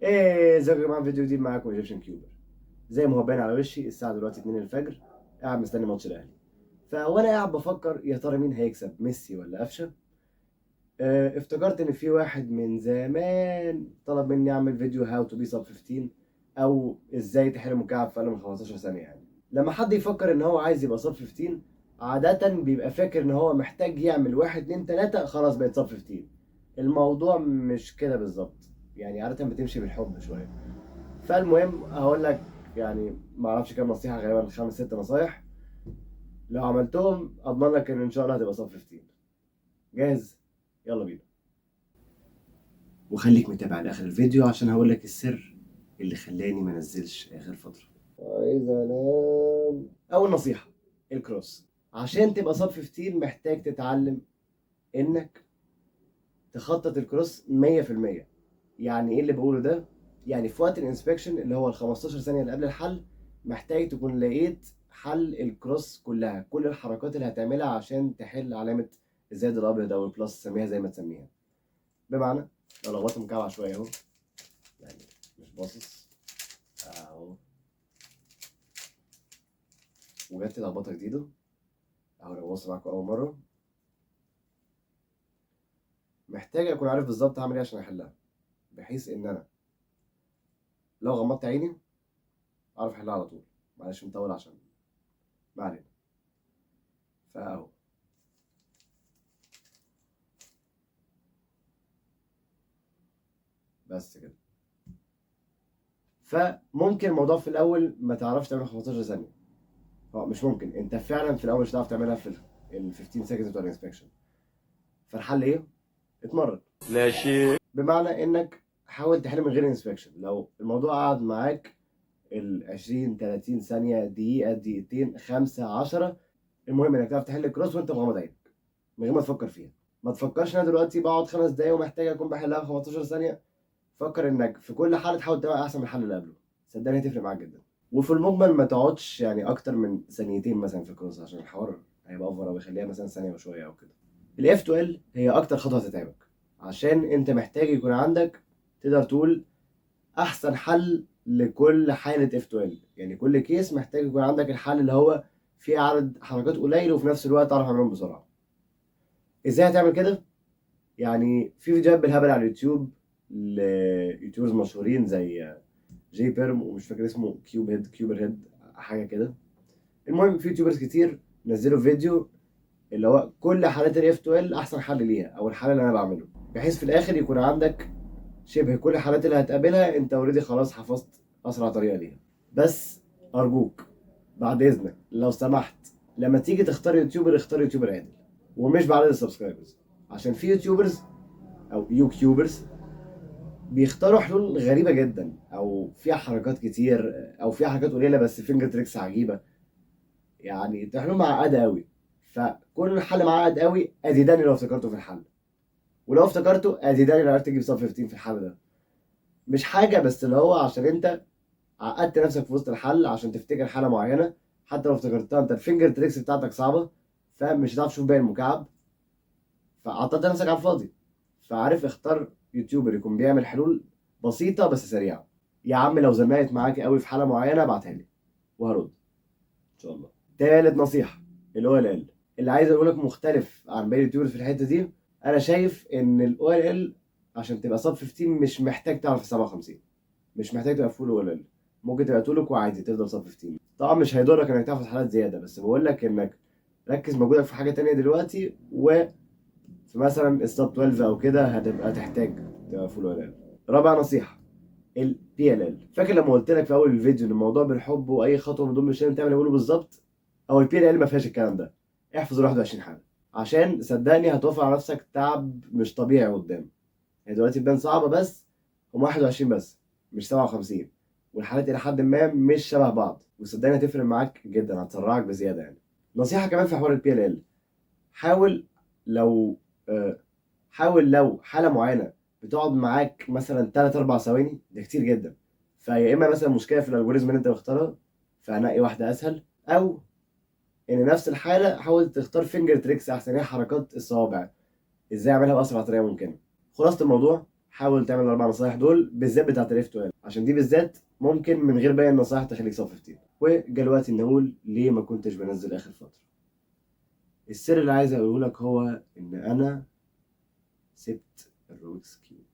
ايه ازيكم يا جماعه، فيديو جديد معاكم ايجيبشن كيوبر. زي ما هو باين على وشي الساعه دلوقتي 2 الفجر، قاعد مستني ماتش الاهلي. وانا قاعد بفكر يا ترى مين هيكسب، ميسي ولا قفشه. افتكرت ان في واحد من زمان طلب مني اعمل فيديو هاو تو بي سب 15، او ازاي تحل مكعب في اقل من 15 ثانيه. يعني لما حد يفكر ان هو عايز يبقى سب 15، عاده بيبقى فاكر ان هو محتاج يعمل 1 2 3 خلاص بقت سب 15. الموضوع مش كده بالظبط، يعني عاده بتمشي بالحب شويه. فالمهم هقول لك، يعني ما اعرفش كام نصيحه، غالبا 5 6 نصايح. لو عملتهم اضمن لك ان شاء الله هتبقى صف 15. جاهز؟ يلا بينا. وخليك متابع لاخر الفيديو عشان هقول لك السر اللي خلاني ما انزلش اخر فتره. عايز انام. اول نصيحه، الكروس. عشان تبقى صف 15 محتاج تتعلم انك تخطط الكروس 100%. يعني ايه اللي بقوله ده؟ يعني في وقت الانسبكشن اللي هو ال 15 ثانيه اللي قبل الحل، محتاج تكون لقيت حل الكروس كلها، كل الحركات اللي هتعملها عشان تحل علامه الزائد الابيض او البلس، سميها زي ما تسميها. بمعنى لو لخبطت مكعب عشوائي اهو، يعني مش باصص اهو، وجت لخبطه جديده اهو، لو بص معاكم اول مره، محتاج اكون عارف بالظبط هعمل ايه عشان احلها، بحيث ان انا لو غمضت عيني اعرف احلها على طول. معلش مطول عشان ما علينا. فاهو، بس كده. فممكن الموضوع في الاول ما تعرفش تعملها 15 ثانيه. هو مش ممكن، انت فعلا في الاول مش هتعرف تعملها في ال 15 سكندز بتوع الانسبكشن. فالحل ايه؟ اتمرن. لا شيء. بمعنى انك حاول تحل من غير انسبكشن. لو الموضوع قعد معاك ال 20 30 ثانيه، دقيقه، دقيقتين، 5 10، المهم انك تعرف تحل الكروس وانت مغمض عينك من غير ما تفكر فيها. ما تفكرش انا دلوقتي بقعد 5 دقايق ومحتاج اكون بحلها في 15 ثانيه. فكر انك في كل حاله تحاول تبقى احسن من الحل اللي قبله، صدقني هتفرق معاك جدا. وفي المجمل ما تقعدش يعني اكتر من ثانيتين مثلا في الكروس، عشان الحوار هيبقى اوفر، او يخليها مثلا ثانيه وشويه او كده. الاف 12 هي اكتر خطوه هتتعبك، عشان انت محتاج يكون عندك، تقدر تقول، احسن حل لكل حاله اف 12. يعني كل كيس محتاج يكون عندك الحل اللي هو فيه عدد حركات قليل وفي نفس الوقت تعرف تعملهم بسرعه. ازاي هتعمل كده؟ يعني في فيديوهات بالهبل على اليوتيوب ليوتيوبرز مشهورين زي جي بيرم، ومش فاكر اسمه، كيوبر هيد حاجه كده. المهم في يوتيوبرز كتير نزلوا فيديو اللي هو كل حالات الاف 12 احسن حل ليها، او الحل اللي انا بعمله، بحيث في الاخر يكون عندك شبه كل الحالات اللي هتقابلها انت اوريدي خلاص حفظت اسرع طريقه ليها. بس ارجوك، بعد اذنك لو سمحت، لما تيجي تختار يوتيوبر اختار يوتيوبر عادل، ومش بعدد السبسكرايبرز. عشان في يوتيوبرز او يوتيوبرز بيختاروا حلول غريبه جدا، او فيها حركات كتير، او فيها حركات قليله بس فينجر تريكس عجيبه. يعني حلول معقده قوي. فكل حل معقد قوي، ازيداني لو افتكرته في الحل، ولو افتكرته ازيداني لو عرفت تجيب سب 15 في الحل ده. مش حاجه بس اللي هو عشان انت عقدت نفسك في وسط الحل عشان تفتكر حاله معينه، حتى لو افتكرتها انت الفينجر تريكس بتاعتك صعبه، فمش هتعرف تشوف باقي المكعب، فعطلت نفسك على الفاضي. فعارف، اختار يوتيوبر يكون بيعمل حلول بسيطه بس سريعه. يا عم لو زنقت معاك قوي في حاله معينه ابعتها لي وهرد ان شاء الله. تالت نصيحه، الاو ال ال. اللي عايز اقول لك مختلف عن باقي اليوتيوبرز في الحته دي. انا شايف ان الاو ال ال عشان تبقى صف 15 مش محتاج تعرف 57، مش محتاج تبقى فول او ال ال. ممكن تبقى تولك وعادي تفضل صف 15. طبعا مش هيضرك انك تحفظ حالات زياده، بس بقول لك انك ركز مجهودك في حاجه تانية دلوقتي، وفي مثلا السب 12 او كده هتبقى تحتاج تبقى فول او ال ال. رابع نصيحه، البي ال ال. فاكر لما قلت لك في اول الفيديو ان الموضوع بالحب، واي خطوه من دول مش لازم تعمل اللي بقوله بالظبط؟ او البي ال ال ما فيهاش الكلام ده. احفظ ال 21 حاجه، عشان صدقني هتوفر على نفسك تعب مش طبيعي قدام. هي دلوقتي تبان صعبه، بس هم 21 بس، مش 57. والحالات الى حد ما مش شبه بعض، وصدقني هتفرق معاك جدا، هتسرعك بزياده يعني. نصيحه كمان في حوار البي ال ال، حاول لو آه، حاول لو حاله معينه بتقعد معاك مثلا 3 4 ثواني، ده كتير جدا. فيا اما مثلا مشكله في الالجوريزم اللي انت مختارها، فهنقي واحده اسهل، او ان نفس الحاله حاول تختار فينجر تريكس احسن، هي حركات الصوابع، ازاي اعملها باسرع طريقه ممكنه. خلاصه الموضوع، حاول تعمل الاربع نصايح دول بالذات بتاعت الاف 12، عشان دي بالذات ممكن من غير باقي النصايح تخليك صف 15. وجا الوقت نقول ليه ما كنتش بنزل اخر فتره. السر اللي عايز اقوله لك هو ان انا سبت الروبكس كيوب.